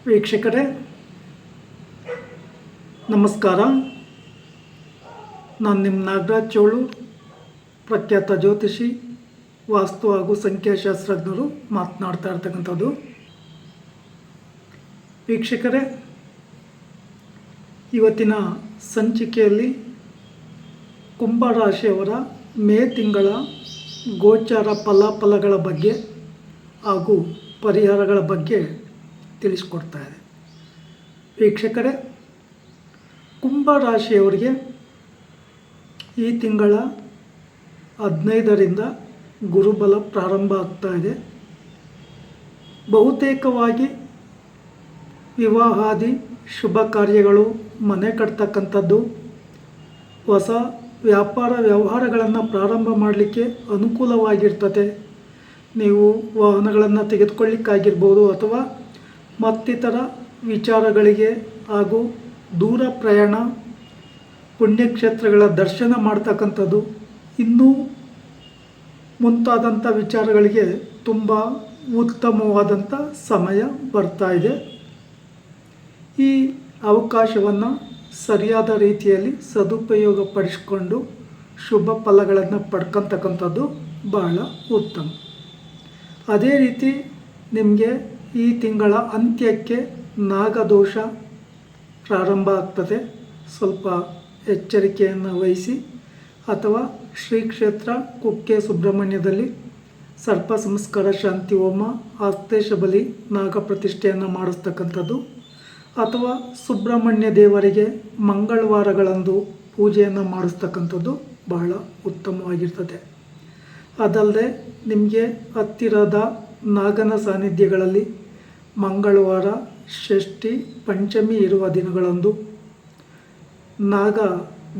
ವೀಕ್ಷಕರೇ ನಮಸ್ಕಾರ. ನಾನು ನಿಮ್ಮ ನಾಗರಾಜ್ ಚೋಳು, ಪ್ರಖ್ಯಾತ ಜ್ಯೋತಿಷಿ, ವಾಸ್ತು ಹಾಗೂ ಸಂಖ್ಯಾಶಾಸ್ತ್ರಜ್ಞರು ಮಾತನಾಡ್ತಾ ಇರ್ತಕ್ಕಂಥದ್ದು. ವೀಕ್ಷಕರೇ, ಇವತ್ತಿನ ಸಂಚಿಕೆಯಲ್ಲಿ ಕುಂಭರಾಶಿಯವರ ಮೇ ತಿಂಗಳ ಗೋಚಾರ ಫಲಾಫಲಗಳ ಬಗ್ಗೆ ಹಾಗೂ ಪರಿಹಾರಗಳ ಬಗ್ಗೆ ತಿಳಿಸ್ಕೊಡ್ತಾ ಇದೆ. ವೀಕ್ಷಕರೇ, ಕುಂಭರಾಶಿಯವರಿಗೆ ಈ ತಿಂಗಳ 15ರಿಂದ ಗುರುಬಲ ಪ್ರಾರಂಭ ಆಗ್ತಾ ಇದೆ. ಬಹುತೇಕವಾಗಿ ವಿವಾಹಾದಿ ಶುಭ ಕಾರ್ಯಗಳು, ಮನೆ ಕಟ್ತಕ್ಕಂಥದ್ದು, ಹೊಸ ವ್ಯಾಪಾರ ವ್ಯವಹಾರಗಳನ್ನು ಪ್ರಾರಂಭ ಮಾಡಲಿಕ್ಕೆ ಅನುಕೂಲವಾಗಿರ್ತದೆ. ನೀವು ವಾಹನಗಳನ್ನು ತೆಗೆದುಕೊಳ್ಳಿಕ್ಕಾಗಿರ್ಬೋದು ಅಥವಾ ಮತ್ತಿತರ ವಿಚಾರಗಳಿಗೆ ಹಾಗೂ ದೂರ ಪ್ರಯಾಣ, ಪುಣ್ಯಕ್ಷೇತ್ರಗಳ ದರ್ಶನ ಮಾಡ್ತಕ್ಕಂಥದ್ದು, ಇನ್ನೂ ಮುಂತಾದಂಥ ವಿಚಾರಗಳಿಗೆ ತುಂಬ ಉತ್ತಮವಾದಂಥ ಸಮಯ ಬರ್ತಾ ಇದೆ. ಈ ಅವಕಾಶವನ್ನು ಸರಿಯಾದ ರೀತಿಯಲ್ಲಿ ಸದುಪಯೋಗ ಪಡಿಸ್ಕೊಂಡು ಶುಭ ಫಲಗಳನ್ನು ಪಡ್ಕೊತಕ್ಕಂಥದ್ದು ಬಹಳ ಉತ್ತಮ. ಅದೇ ರೀತಿ ನಿಮಗೆ ಈ ತಿಂಗಳ ಅಂತ್ಯಕ್ಕೆ ನಾಗದೋಷ ಪ್ರಾರಂಭ ಆಗ್ತದೆ. ಸ್ವಲ್ಪ ಎಚ್ಚರಿಕೆಯನ್ನು ವಹಿಸಿ, ಅಥವಾ ಶ್ರೀ ಕ್ಷೇತ್ರ ಕುಕ್ಕೆ ಸುಬ್ರಹ್ಮಣ್ಯದಲ್ಲಿ ಸರ್ಪ ಸಂಸ್ಕಾರ ಶಾಂತಿ ಹೋಮ, ಆಸ್ತೇಶ ಬಲಿ, ನಾಗ ಪ್ರತಿಷ್ಠೆಯನ್ನು ಮಾಡಿಸ್ತಕ್ಕಂಥದ್ದು, ಅಥವಾ ಸುಬ್ರಹ್ಮಣ್ಯ ದೇವರಿಗೆ ಮಂಗಳವಾರಗಳಂದು ಪೂಜೆಯನ್ನು ಮಾಡಿಸ್ತಕ್ಕಂಥದ್ದು ಬಹಳ ಉತ್ತಮವಾಗಿರ್ತದೆ. ಅದಲ್ಲದೆ ನಿಮಗೆ ಹತ್ತಿರದ ನಾಗನ ಸಾನ್ನಿಧ್ಯಗಳಲ್ಲಿ ಮಂಗಳವಾರ, ಷಷ್ಠಿ, ಪಂಚಮಿ ಇರುವ ದಿನಗಳಂದು ನಾಗ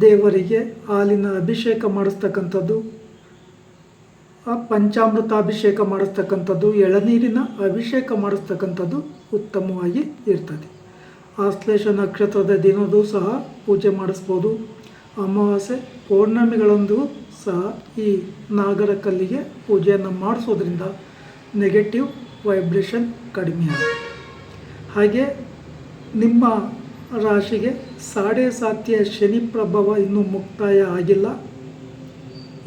ದೇವರಿಗೆ ಹಾಲಿನ ಅಭಿಷೇಕ ಮಾಡಿಸ್ತಕ್ಕಂಥದ್ದು, ಪಂಚಾಮೃತಾಭಿಷೇಕ ಮಾಡಿಸ್ತಕ್ಕಂಥದ್ದು, ಎಳನೀರಿನ ಅಭಿಷೇಕ ಮಾಡಿಸ್ತಕ್ಕಂಥದ್ದು ಉತ್ತಮವಾಗಿ ಇರ್ತದೆ. ಆಶ್ಲೇಷ ನಕ್ಷತ್ರದ ದಿನವೂ ಸಹ ಪೂಜೆ ಮಾಡಿಸ್ಬೋದು. ಅಮಾವಾಸ್ಯೆ, ಪೌರ್ಣಮಿಗಳಂದು ಸಹ ಈ ನಾಗರ ಕಲ್ಲಿಗೆ ಪೂಜೆಯನ್ನು ಮಾಡಿಸೋದ್ರಿಂದ ನೆಗೆಟಿವ್ ವೈಬ್ರೇಷನ್ ಕಡಿಮೆ ಆಗುತ್ತೆ. ಹಾಗೆ ನಿಮ್ಮ ರಾಶಿಗೆ ಸಾಡೆ ಸಾತಿಯ ಶನಿ ಪ್ರಭಾವ ಇನ್ನೂ ಮುಕ್ತಾಯ ಆಗಿಲ್ಲ.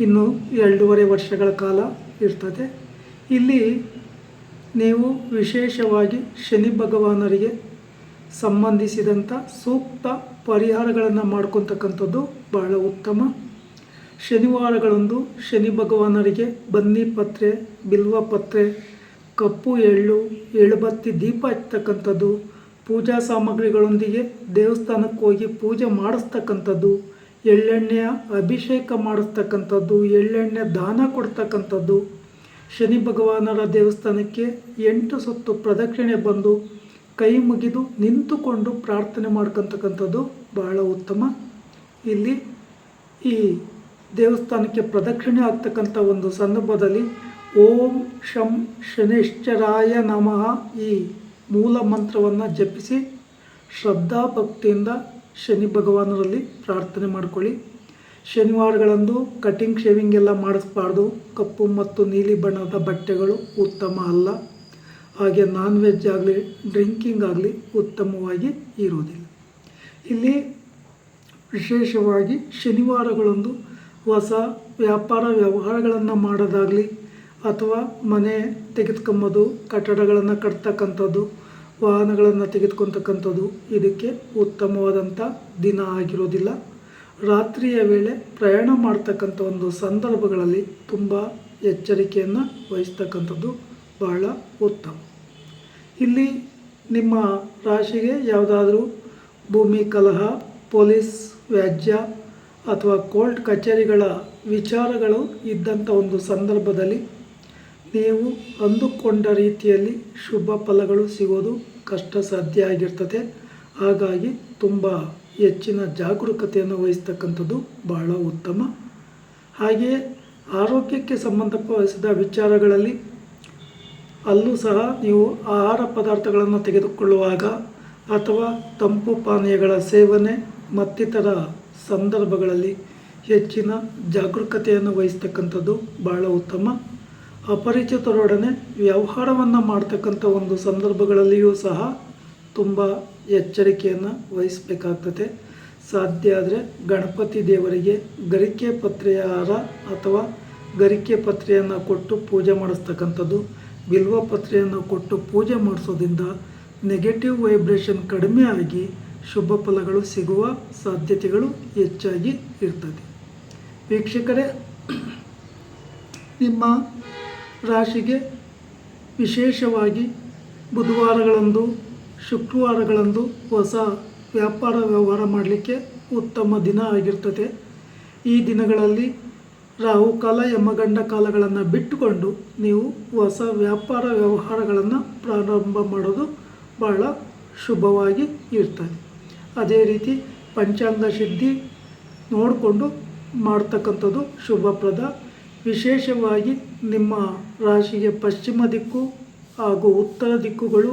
ಇನ್ನು 2.5 ವರ್ಷಗಳ ಕಾಲ ಇರ್ತದೆ. ಇಲ್ಲಿ ನೀವು ವಿಶೇಷವಾಗಿ ಶನಿ ಭಗವಾನರಿಗೆ ಸಂಬಂಧಿಸಿದಂಥ ಸೂಕ್ತ ಪರಿಹಾರಗಳನ್ನು ಮಾಡ್ಕೊತಕ್ಕಂಥದ್ದು ಬಹಳ ಉತ್ತಮ. ಶನಿವಾರಗಳಂದು ಶನಿ ಭಗವಾನರಿಗೆ ಬನ್ನಿ ಪತ್ರೆ, ಬಿಲ್ವ ಪತ್ರೆ, ಕಪ್ಪು ಎಳ್ಳು, ಎಳುಬತ್ತಿ ದೀಪ ಹಚ್ಚತಕ್ಕಂಥದ್ದು, ಪೂಜಾ ಸಾಮಗ್ರಿಗಳೊಂದಿಗೆ ದೇವಸ್ಥಾನಕ್ಕೆ ಹೋಗಿ ಪೂಜೆ ಮಾಡಿಸ್ತಕ್ಕಂಥದ್ದು, ಎಳ್ಳೆಣ್ಣೆಯ ಅಭಿಷೇಕ ಮಾಡಿಸ್ತಕ್ಕಂಥದ್ದು, ಎಳ್ಳೆಣ್ಣೆ ದಾನ ಕೊಡ್ತಕ್ಕಂಥದ್ದು, ಶನಿ ಭಗವಾನರ ದೇವಸ್ಥಾನಕ್ಕೆ 8 ಸುತ್ತು ಪ್ರದಕ್ಷಿಣೆ ಬಂದು ಕೈ ಮುಗಿದು ನಿಂತುಕೊಂಡು ಪ್ರಾರ್ಥನೆ ಮಾಡ್ಕೊತಕ್ಕಂಥದ್ದು ಬಹಳ ಉತ್ತಮ. ಇಲ್ಲಿ ಈ ದೇವಸ್ಥಾನಕ್ಕೆ ಪ್ರದಕ್ಷಿಣೆ ಆಗ್ತಕ್ಕಂಥ ಒಂದು ಸಂದರ್ಭದಲ್ಲಿ ಓಂ ಶಂ ಶನೈಶ್ಚರಾಯ ನಮಃ ಈ ಮೂಲ ಮಂತ್ರವನ್ನು ಜಪಿಸಿ ಶ್ರದ್ಧಾಭಕ್ತಿಯಿಂದ ಶನಿ ಭಗವಾನರಲ್ಲಿ ಪ್ರಾರ್ಥನೆ ಮಾಡಿಕೊಳ್ಳಿ. ಶನಿವಾರಗಳಂದು ಕಟಿಂಗ್ ಶೇವಿಂಗ್ ಎಲ್ಲ ಮಾಡಿಸ್ಬಾರ್ದು. ಕಪ್ಪು ಮತ್ತು ನೀಲಿ ಬಣ್ಣದ ಬಟ್ಟೆಗಳು ಉತ್ತಮ ಅಲ್ಲ. ಹಾಗೆ ನಾನ್ ವೆಜ್ ಆಗಲಿ, ಡ್ರಿಂಕಿಂಗ್ ಆಗಲಿ ಉತ್ತಮವಾಗಿ ಇರುವುದಿಲ್ಲ. ಇಲ್ಲಿ ವಿಶೇಷವಾಗಿ ಶನಿವಾರಗಳಂದು ಹೊಸ ವ್ಯಾಪಾರ ವ್ಯವಹಾರಗಳನ್ನು ಮಾಡೋದಾಗಲಿ, ಅಥವಾ ಮನೆ ತೆಗೆದುಕೊಂಬೋದು, ಕಟ್ಟಡಗಳನ್ನು ಕಟ್ತಕ್ಕಂಥದ್ದು, ವಾಹನಗಳನ್ನು ತೆಗೆದುಕೊತಕ್ಕಂಥದ್ದು ಇದಕ್ಕೆ ಉತ್ತಮವಾದಂಥ ದಿನ ಆಗಿರೋದಿಲ್ಲ. ರಾತ್ರಿಯ ವೇಳೆ ಪ್ರಯಾಣ ಮಾಡ್ತಕ್ಕಂಥ ಒಂದು ಸಂದರ್ಭಗಳಲ್ಲಿ ತುಂಬ ಎಚ್ಚರಿಕೆಯನ್ನು ವಹಿಸ್ತಕ್ಕಂಥದ್ದು ಬಹಳ ಉತ್ತಮ. ಇಲ್ಲಿ ನಿಮ್ಮ ರಾಶಿಗೆ ಯಾವುದಾದ್ರೂ ಭೂಮಿ ಕಲಹ, ಪೊಲೀಸ್ ವ್ಯಾಜ್ಯ ಅಥವಾ ಕೋರ್ಟ್ ಕಚೇರಿಗಳ ವಿಚಾರಗಳು ಇದ್ದಂಥ ಒಂದು ಸಂದರ್ಭದಲ್ಲಿ ನೀವು ಅಂದುಕೊಂಡ ರೀತಿಯಲ್ಲಿ ಶುಭ ಫಲಗಳು ಸಿಗೋದು ಕಷ್ಟ ಸಾಧ್ಯ ಆಗಿರ್ತದೆ. ಹಾಗಾಗಿ ತುಂಬ ಹೆಚ್ಚಿನ ಜಾಗರೂಕತೆಯನ್ನು ವಹಿಸ್ತಕ್ಕಂಥದ್ದು ಬಹಳ ಉತ್ತಮ. ಹಾಗೆಯೇ ಆರೋಗ್ಯಕ್ಕೆ ಸಂಬಂಧಪಡಿಸಿದ ವಿಚಾರಗಳಲ್ಲಿ ಅಲ್ಲೂ ಸಹ ನೀವು ಆಹಾರ ಪದಾರ್ಥಗಳನ್ನು ತೆಗೆದುಕೊಳ್ಳುವಾಗ ಅಥವಾ ತಂಪು ಪಾನೀಯಗಳ ಸೇವನೆ ಮತ್ತಿತರ ಸಂದರ್ಭಗಳಲ್ಲಿ ಹೆಚ್ಚಿನ ಜಾಗರೂಕತೆಯನ್ನು ವಹಿಸ್ತಕ್ಕಂಥದ್ದು ಬಹಳ ಉತ್ತಮ. ಅಪರಿಚಿತರೊಡನೆ ವ್ಯವಹಾರವನ್ನು ಮಾಡ್ತಕ್ಕಂಥ ಒಂದು ಸಂದರ್ಭಗಳಲ್ಲಿಯೂ ಸಹ ತುಂಬ ಎಚ್ಚರಿಕೆಯನ್ನು ವಹಿಸಬೇಕಾಗ್ತದೆ. ಸಾಧ್ಯ ಆದರೆ ಗಣಪತಿ ದೇವರಿಗೆ ಗರಿಕೆ ಪತ್ರೆಯ ಹಾರ ಅಥವಾ ಗರಿಕೆ ಪತ್ರೆಯನ್ನು ಕೊಟ್ಟು ಪೂಜೆ ಮಾಡಿಸ್ತಕ್ಕಂಥದ್ದು, ಬಿಲ್ವ ಪತ್ರೆಯನ್ನು ಕೊಟ್ಟು ಪೂಜೆ ಮಾಡಿಸೋದ್ರಿಂದ ನೆಗೆಟಿವ್ ವೈಬ್ರೇಷನ್ ಕಡಿಮೆ ಆಗಿ ಶುಭ ಫಲಗಳು ಸಿಗುವ ಸಾಧ್ಯತೆಗಳು ಹೆಚ್ಚಾಗಿ ಇರ್ತದೆ. ವೀಕ್ಷಕರೇ, ನಿಮ್ಮ ರಾಶಿಗೆ ವಿಶೇಷವಾಗಿ ಬುಧವಾರಗಳಂದು, ಶುಕ್ರವಾರಗಳಂದು ಹೊಸ ವ್ಯಾಪಾರ ವ್ಯವಹಾರ ಮಾಡಲಿಕ್ಕೆ ಉತ್ತಮ ದಿನ ಆಗಿರ್ತದೆ. ಈ ದಿನಗಳಲ್ಲಿ ರಾಹುಕಾಲ, ಯಮಗಂಡ ಕಾಲಗಳನ್ನು ಬಿಟ್ಟುಕೊಂಡು ನೀವು ಹೊಸ ವ್ಯಾಪಾರ ವ್ಯವಹಾರಗಳನ್ನು ಪ್ರಾರಂಭ ಮಾಡೋದು ಬಹಳ ಶುಭವಾಗಿ ಇರ್ತದೆ. ಅದೇ ರೀತಿ ಪಂಚಾಂಗ ಸಿದ್ಧಿ ನೋಡಿಕೊಂಡು ಮಾಡ್ತಕ್ಕಂಥದ್ದು ಶುಭಪ್ರದ. ವಿಶೇಷವಾಗಿ ನಿಮ್ಮ ರಾಶಿಗೆ ಪಶ್ಚಿಮ ದಿಕ್ಕು ಹಾಗೂ ಉತ್ತರ ದಿಕ್ಕುಗಳು,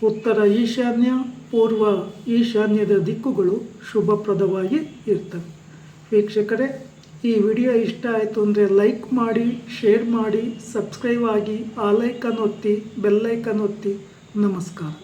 ಉತ್ತರ ಈಶಾನ್ಯ, ಪೂರ್ವ ಈಶಾನ್ಯದ ದಿಕ್ಕುಗಳು ಶುಭಪ್ರದವಾಗಿ ಇರ್ತವೆ. ವೀಕ್ಷಕರೇ, ಈ ವಿಡಿಯೋ ಇಷ್ಟ ಆಯಿತು ಅಂದರೆ ಲೈಕ್ ಮಾಡಿ, ಶೇರ್ ಮಾಡಿ, ಸಬ್ಸ್ಕ್ರೈಬ್ ಆಗಿ, ಆ ಲೈಕನ್ ಒತ್ತಿ, ಬೆಲ್ಲೈಕನ್ ಒತ್ತಿ. ನಮಸ್ಕಾರ.